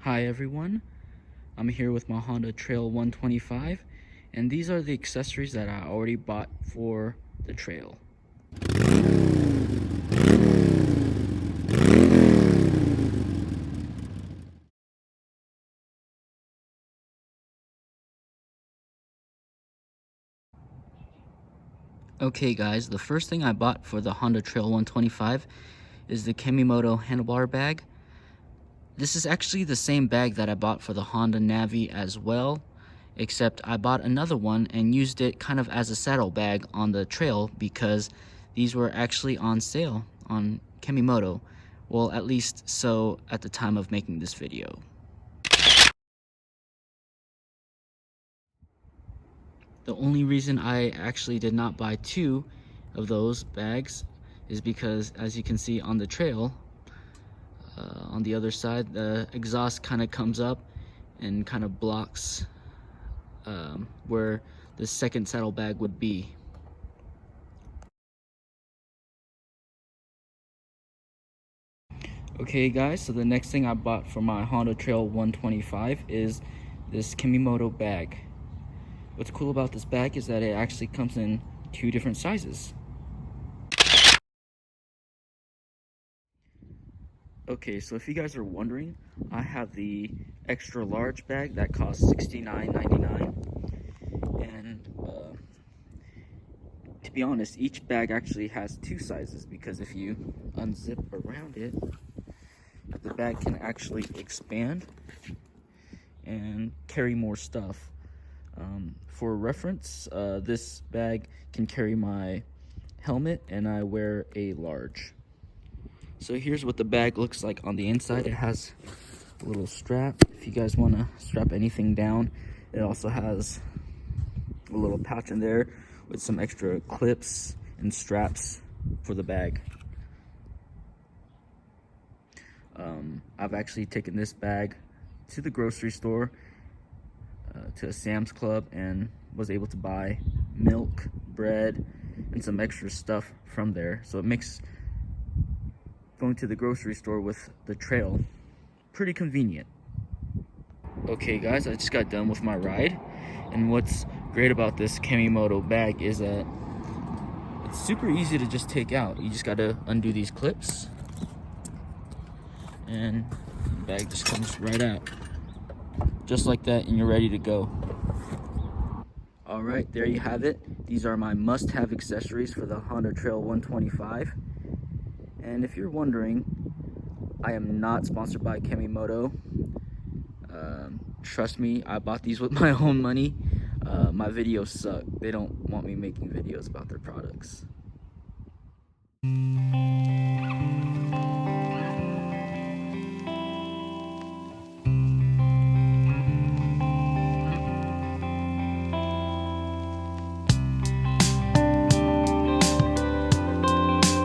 Hi everyone, I'm here with my Honda Trail 125 and these are the accessories that I already bought for the Trail. Okay guys, the first thing I bought for the Honda Trail 125 is the Kemimoto handlebar bag. This is actually the same bag that I bought for the Honda Navi as well, except I bought another one and used it kind of as a saddle bag on the Trail because these were actually on sale on Kemimoto. Well, at least so at the time of making this video. The only reason I actually did not buy two of those bags is because, as you can see on the Trail, on the other side, the exhaust kind of comes up and kind of blocks where the second saddlebag would be. Okay guys, so the next thing I bought for my Honda Trail 125 is this Kemimoto bag. What's cool about this bag is that it actually comes in two different sizes. Okay, so if you guys are wondering, I have the extra large bag that costs $69.99, and to be honest, each bag actually has two sizes because if you unzip around it, the bag can actually expand and carry more stuff. For reference, this bag can carry my helmet, and I wear a large. So here's what the bag looks like on the inside. It has a little strap if you guys want to strap anything down. It also has a little pouch in there with some extra clips and straps for the bag. I've actually taken this bag to the grocery store, to a Sam's Club, and was able to buy milk, bread, and some extra stuff from there. So it makes going to the grocery store with the Trail pretty convenient. Okay guys, I just got done with my ride, and what's great about this Kemimoto bag is that it's super easy to just take out. You just gotta undo these clips and the bag just comes right out just like that, and you're ready to go. All right, there you have it. These are my must-have accessories for the Honda Trail 125. And if you're wondering, I am not sponsored by Kemimoto. Trust me, I bought these with my own money. My videos suck. They don't want me making videos about their products.